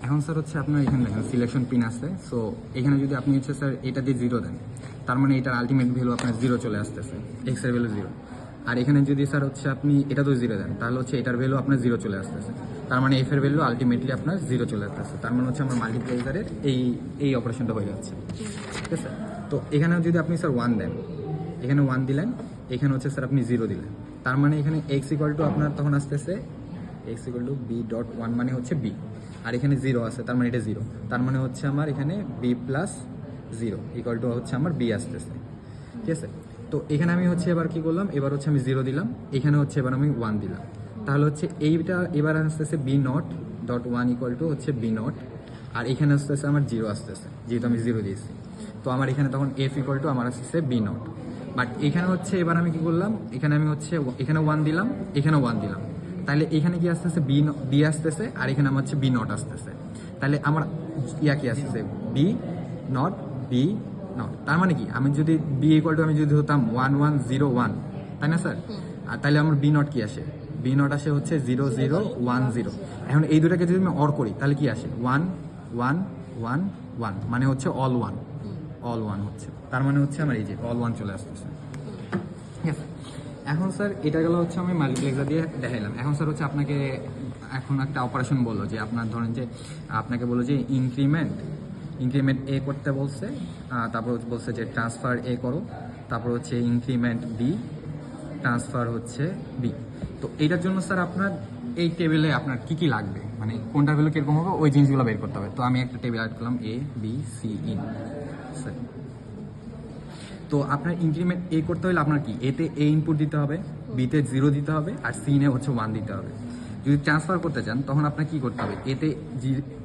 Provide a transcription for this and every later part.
এখন স্যার হচ্ছে আপনার এখানে দেখেন সিলেকশন পিন আছে। সো এখানে যদি আপনি হচ্ছে স্যার এটা দিয়ে 0 দেন, তার মানে এটার আলটিমেট ভ্যালু আপনার 0 চলে আসতেছে, এক্স এর ভ্যালু 0। আর এখানে যদি স্যার হচ্ছে আপনি এটা তো 0 দেন, তাহলে হচ্ছে এটার ভ্যালু আপনার 0 চলে আসতেছে, তার মানে এফ এর ভ্যালু আলটিমেটলি আপনার 0 চলে আসতেছে। তার মানে হচ্ছে আমার মাল্টিপ্লাইজারের এই অপারেশনটা হয়ে যাচ্ছে, ঠিক আছে। তো এখানে যদি আপনি স্যার 1 দেন, এখানে 1 দিলেন, এখানে হচ্ছে স্যার আপনি 0 দিলেন, তার মানে এখানে এক্স ইকুয়াল টু আপনার তখন আসতেছে X equal to B dot 1 মানে হচ্ছে বি, আর এখানে 0 আছে, তার মানে এটা 0, তার মানে হচ্ছে আমার এখানে বি প্লাস 0 ইকুয়াল টু হচ্ছে আমার বি আসতেছে, ঠিক আছে। তো এখানে আমি হচ্ছে এবার কি করলাম, এবার হচ্ছে আমি 0 দিলাম, এখানে হচ্ছে এবার আমি 1 দিলাম, তাহলে হচ্ছে এইটা এবার আসতেছে B naught dot 1 equal to হচ্ছে বি নট, আর এখানে আসতেছে আমার 0 আসতেছে, যেহেতু আমি 0 দিয়েছি। তো আমার এখানে তখন এফ ইকুয়াল টু আমার আসতেছে বি নট। বাট এখানে হচ্ছে এবার আমি কি করলাম, এখানে আমি হচ্ছে এখানে 1 দিলাম, এখানে 1 দিলাম, তাহলে এখানে কি আসতেছে বি আসতেছে, আর এখানে আমার হচ্ছে বি নট আসতেছে, তাহলে আমার কি আসতেছে বি নট বি নট। তার মানে কি আমি যদি বি ইকুয়াল টু আমি যদি হতাম 1101, তাই না স্যার, আর তাহলে আমার বি নট কি আসে, বি নট আসে হচ্ছে 0010। এখন এই দুটাকে যদি আমি অর করি তাহলে কি আসে 1111, মানে হচ্ছে অল ওয়ান হচ্ছে, তার মানে হচ্ছে আমার এই যে অল ওয়ান চলে আসতেছে, ঠিক আছে। এখন স্যার এটা গেল হচ্ছে আমি মাল্টিপ্লেক্সার দিয়ে দেখাইলাম। এখন স্যার হচ্ছে আপনাকে এখন একটা অপারেশন বললো যে আপনার ধরেন যে আপনাকে বললো যে ইনক্রিমেন্ট এ করতে বলছে, তারপর বলছে যে ট্রান্সফার এ করো, তারপর হচ্ছে ইনক্রিমেন্ট বি, ট্রান্সফার হচ্ছে বি। তো এইটার জন্য স্যার আপনার এই টেবিলে আপনার কি কি লাগবে, মানে কোনটার ভ্যালু কীরকম হবে ওই জিনিসগুলো বের করতে হবে। তো আমি একটা টেবিল অ্যাড করলাম A B C in sir. তো আপনার ইনক্রিমেন্ট এ করতে হলে আপনার কি এতে এ ইনপুট দিতে হবে, বিতে 0 দিতে হবে, আর সি নে হচ্ছে 1 দিতে হবে। যদি ট্রান্সফার করতে চান তখন আপনার কি করতে হবে, এতে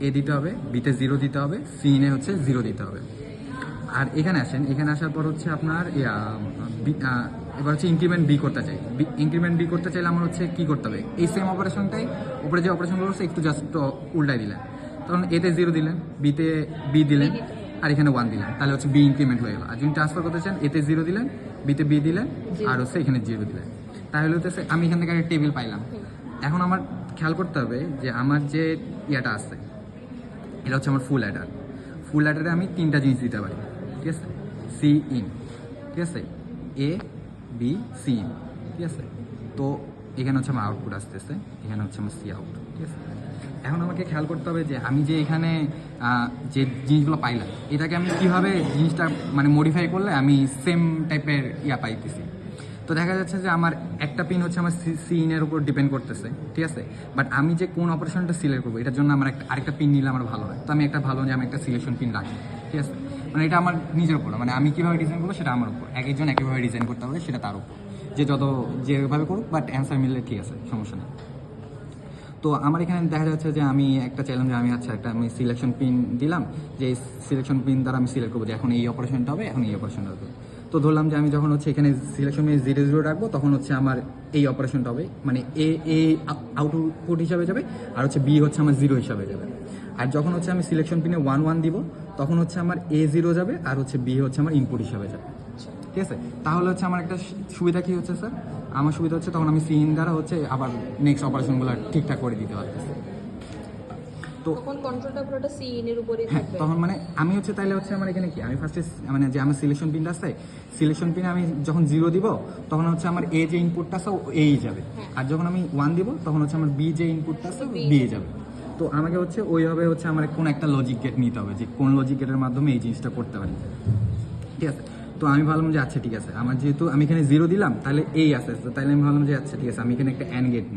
এ দিতে হবে, বিতে 0 দিতে হবে, সি নে হচ্ছে 0 দিতে হবে। আর এখানে আসেন, এখানে আসার পর হচ্ছে আপনার এবার হচ্ছে ইনক্রিমেন্ট বি করতে চাই, ইনক্রিমেন্ট বি করতে চাইলে আমার হচ্ছে কি করতে হবে, এই সেম অপারেশনটাই উপরে যে অপারেশনগুলো হচ্ছে একটু জাস্ট উল্টাই দিলেন, তখন এতে 0 দিলেন, বিতে বি দিলেন, আর এখানে 1 দিলেন, তাহলে হচ্ছে বি ইনক্রিমেন্ট হয়ে গেল। আর যদি ট্রান্সফার করতে চান এতে 0 দিলেন, বিতে বি দিলেন, আর হচ্ছে এখানে 0 দিলেন, তাহলে হচ্ছে আমি এখান থেকে একটা টেবিল পাইলাম। এখন আমার খেয়াল করতে হবে যে আমার যে ইয়াটা আছে এটা হচ্ছে আমার ফুল অ্যাডারে আমি 3টা জিনিস দিতে পারি, ঠিক আছে, সি ইন, ঠিক আছে, এ বি সি ইন, ঠিক আছে। তো এখানে হচ্ছে আমার আউটপুট আসতেছে, এখানে হচ্ছে আমার সি আউট, ঠিক আছে। এখন আমাকে খেয়াল করতে হবে যে আমি যে এখানে যে জিনিসগুলো পাইলাম এটাকে আমি কীভাবে জিনিসটা মানে মডিফাই করলে আমি সেম টাইপের পাইতেছি। তো দেখা যাচ্ছে যে আমার একটা পিন হচ্ছে আমার সি ইনের উপর ডিপেন্ড করতেছে, ঠিক আছে। বাট আমি যে কোন অপারেশনটা সিলেক্ট করবো এটার জন্য আমার আরেকটা পিন নিলে আমার ভালো হয়। তো আমি একটা ভালো যে আমি একটা সিলেকশন পিন রাখি, ঠিক আছে। মানে এটা আমার নিজের উপর, মানে আমি কীভাবে ডিজাইন করবো সেটা আমার উপর, এক একজন একইভাবে ডিজাইন করতে হবে সেটা তার উপর, যে যেভাবে করুক, বাট অ্যান্সার মিললে ঠিক আছে, সমস্যা নেই। তো আমার এখানে দেখা যাচ্ছে যে আমি একটা চাইলাম যে আমি আমি সিলেকশন পিন দিলাম, যে এই সিলেকশন পিন দ্বারা আমি সিলেক্ট করবো যে এখন এই অপারেশনটা হবে, এখন এই অপারেশনটা হবে। তো ধরলাম যে আমি যখন হচ্ছে এখানে সিলেকশন পিন 0 রাখবো তখন হচ্ছে আমার এই অপারেশনটা হবে, মানে এ আউটপুট হিসাবে যাবে, আর হচ্ছে বি হচ্ছে আমার 0 হিসাবে যাবে। আর যখন হচ্ছে আমি সিলেকশন পিনে 1 দিব তখন হচ্ছে আমার এ 0 যাবে, আর হচ্ছে বি হচ্ছে আমার ইনপুট হিসাবে যাবে, ঠিক আছে। তাহলে হচ্ছে আমার একটা সুবিধা কি হচ্ছে স্যার, আমার সুবিধা হচ্ছে তখন আমি সিন দ্বারা হচ্ছে আবার নেক্সট অপারেশনগুলো ঠিকঠাক করে দিতে পারতেছি। তো তখন কন্ট্রোলটা পুরোটা সিন এর উপরে হ্যাঁ, থাকবে। তখন মানে আমি হচ্ছে তাইলে হচ্ছে আমার এখানে কি আমি ফার্স্টে মানে যে আমার সিলেকশন পিনটা আছে, সিলেকশন পিনে আমি যখন 0 দিব তখন হচ্ছে আমার এ যে ইনপুটটা আছে এই যাবে, আর যখন আমি 1 দিব তখন হচ্ছে আমার বি যে ইনপুটটা আছে বি যাবে। তো আমাকে হচ্ছে ওইভাবে হচ্ছে আমার কোন একটা লজিক গেট নিতে হবে, যে কোন লজিক গেটের মাধ্যমে এই জিনিসটা করতে পারি, ঠিক আছে। তো আমি ভাবলাম যে আচ্ছা ঠিক আছে, আমার যেহেতু আমি এখানে 0 দিলাম তাহলে এই আছে, তো তাহলে আমি ভাবলাম যে আচ্ছা ঠিক আছে, আমি এখানে একটা অ্যান্ড গেট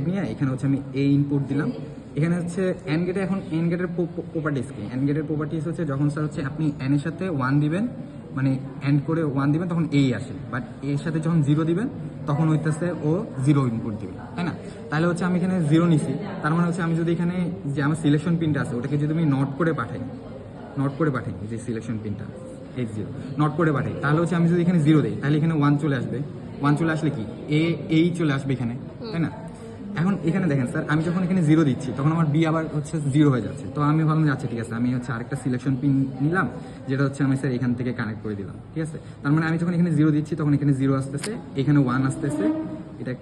নিয়ে এখানে হচ্ছে আমি এই ইনপুট দিলাম। এখানে হচ্ছে অ্যান্ড গেটে এখন অ্যান্ড গেটের প্রপার্টিস কি, অ্যান্ড গেটের প্রপার্টিস হচ্ছে যখন স্যার হচ্ছে আপনি এন এর সাথে 1 দিবেন, মানে অ্যান্ড করে 1 দিবেন তখন এই আসে, বাট এর সাথে যখন 0 দিবেন তখন হইতেছে ও 0 ইনপুট দিবে, তাই না। তাহলে হচ্ছে আমি এখানে 0 নিছি, তার মানে হচ্ছে আমি যদি এখানে যে আমার সিলেকশন পিনটা আছে ওটাকে যদি আমি নট করে পাঠাই যে সিলেকশন পিনটা H0 নট করে পাঠাই, তাহলে হচ্ছে আমি যদি এখানে 0 দিই তাহলে এখানে 1 চলে আসবে, 1 চলে আসলে কি এই চলে আসবে এখানে, তাই না। এখন এখানে দেখেন স্যার, আমি যখন এখানে 0 দিচ্ছি তখন আমার বি আবার হচ্ছে 0 হয়ে যাচ্ছে। তো আমি ভাবলাম যে আচ্ছা ঠিক আছে, আমি হচ্ছে আরেকটা সিলেকশন পিন নিলাম যেটা হচ্ছে আমি স্যার এখান থেকে কানেক্ট করে দিলাম, ঠিক আছে। তার মানে আমি যখন এখানে 0 দিচ্ছি তখন এখানে 0 আসতেছে, এখানে 1 আসতেছে,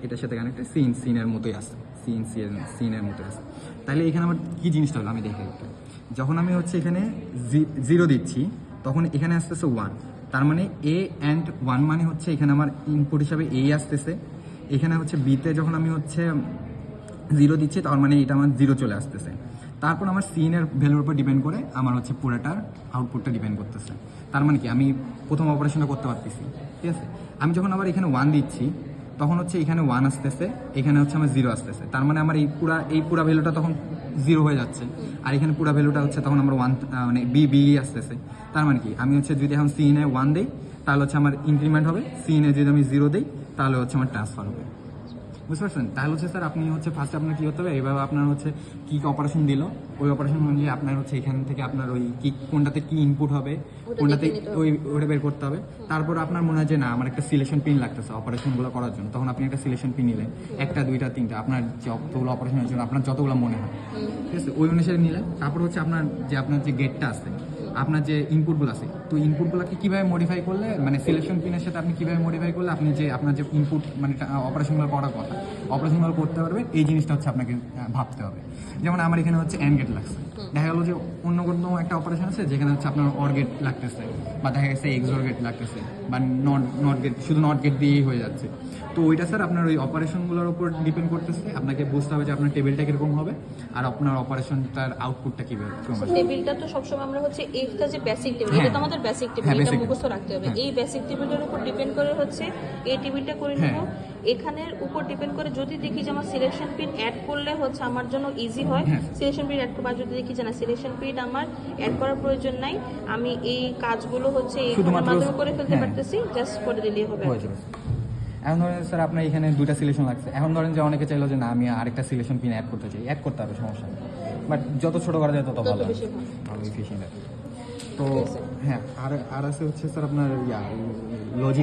এটার সাথে কানেক্টেড, সিনের মতোই আছে, সিনের মতোই আছে। তাহলে এখানে আমার কি জিনিসটা হলো আমি দেখে একটু। যখন আমি হচ্ছে এখানে 0 দিচ্ছি তখন এখানে আসতেছে 1, তার মানে এ অ্যান্ড 1 মানে হচ্ছে এখানে আমার ইনপুট হিসাবে এ আসতেছে, এখানে হচ্ছে বিতে যখন আমি হচ্ছে 0 দিচ্ছি তার মানে এটা আমার 0 চলে আসতেছে। তারপর আমার সিনের ভ্যালুর উপর ডিপেন্ড করে আমার হচ্ছে পুরোটার আউটপুটটা ডিপেন্ড করতেছে। তার মানে কি আমি প্রথম অপারেশনটা করতে পারতেছি, ঠিক আছে। আমি যখন আবার এখানে 1 দিচ্ছি তখন হচ্ছে এখানে 1 আসতেছে, এখানে হচ্ছে আমার 0 আসতেছে, তার মানে আমার এই পুরা ভ্যালুটা তখন 0 হয়ে যাচ্ছে, আর এখানে পুরা ভ্যালুটা হচ্ছে তখন আমার 1 মানে বি আসতেছে। তার মানে কি আমি হচ্ছে যদি এখন সিনে 1 দিই তাহলে হচ্ছে আমার ইনক্রিমেন্ট হবে, সিনে যদি আমি 0 দিই তাহলে হচ্ছে আমার ট্রান্সফার হবে। বুঝতে পারছেন? তাহলে হচ্ছে স্যার আপনি হচ্ছে ফার্স্টে আপনার কী হতে হবে, এভাবে আপনার হচ্ছে কী অপারেশন দিল, ওই অপারেশন অনুযায়ী আপনার হচ্ছে এখান থেকে আপনার ওই কি কোনটাতে কি ইনপুট হবে, কোনটাতে ওইটা বের করতে হবে। তারপর আপনার মনে হয় যে না আমার একটা সিলেকশন পিন লাগতেছে অপারেশনগুলো করার জন্য, তখন আপনি একটা সিলেকশন পিন নিলেন, 1টা 2টা 3টা আপনার যতগুলো অপারেশনের জন্য আপনার যতগুলো মনে হয়, ঠিক আছে, ওই অনুসারে নিলেন। তারপর হচ্ছে আপনার যে গেটটা আছে, আপনার যে ইনপুটগুলো আছে, তো ইনপুটগুলোকে কীভাবে মডিফাই করলে, মানে সিলেকশন পিনের সাথে আপনি কীভাবে মডিফাই করলে আপনি যে আপনার যে ইনপুট মানে অপারেশনগুলো করার কথা, অপারেশনগুলো করতে পারবে, এই জিনিসটা হচ্ছে আপনাকে ভাবতে হবে। যেমন আমার এখানে হচ্ছে অ্যান্ড গেট লাগছে, দেখা গেলো যে অন্য কোনো একটা অপারেশন আছে যেখানে হচ্ছে আপনার অর গেট লাগতেছে, বা দেখা গেছে এক্সোর গেট লাগতেছে, বা নট গেট, শুধু নট গেট দিয়েই হয়ে যাচ্ছে। তো ওইটা স্যার আপনার ওই অপারেশনগুলোর উপর ডিপেন্ড করতেছে, আপনাকে বুঝতে হবে যে আপনার টেবিলটা কীরকম হবে আর আপনার অপারেশনটার আউটপুটটা কীভাবে হবে। টেবিলটা তো সবসময় আমরা হচ্ছে এইটা যে বেসিক টেবিল, হ্যাঁ। এটা তো আমাদের বেসিক টেবিল, হ্যাঁ, এটা basic মুখস্থ রাখতে হবে। হ্যাঁ। এই বেসিক টেবিলের উপর ডিপেন্ড করে হচ্ছে এই টেবিলটা করে নিব। হ্যাঁ। এখানের উপর ডিপেন্ড করে যদি দেখি যে আমার সিলেকশন পিন অ্যাড করলে হচ্ছে আমার জন্য ইজি হয়, হ্যাঁ। সিলেকশন পিন অ্যাড করব। আর যদি দেখি যে না সিলেকশন পিন আমার অ্যাড করার প্রয়োজন নাই, আমি এই কাজগুলো হচ্ছে এই ফোনের শুধুমাত্র- মাধ্যমে করে ফেলতে হ্যাঁ। পারতেছি, জাস্ট করে দিলেই হবে। হয়ে যাবে। এখন ধরেন স্যার আপনার এখানে 2টা সিলেকশন লাগছে, এখন ধরেন যে অনেকে চাইলো যে না আমি আরেকটা সিলেকশন পিন অ্যাড করতে চাই, অ্যাড করতে হবে, সমস্যা নেই, বাট যত ছোট করা যায় তত তত ভালো, বেশি ভালো। ভালো এফিসিয়েন্ট। তো ঠিক আছে। হ্যাঁ, আর আছে হচ্ছে স্যার আপনার লজিক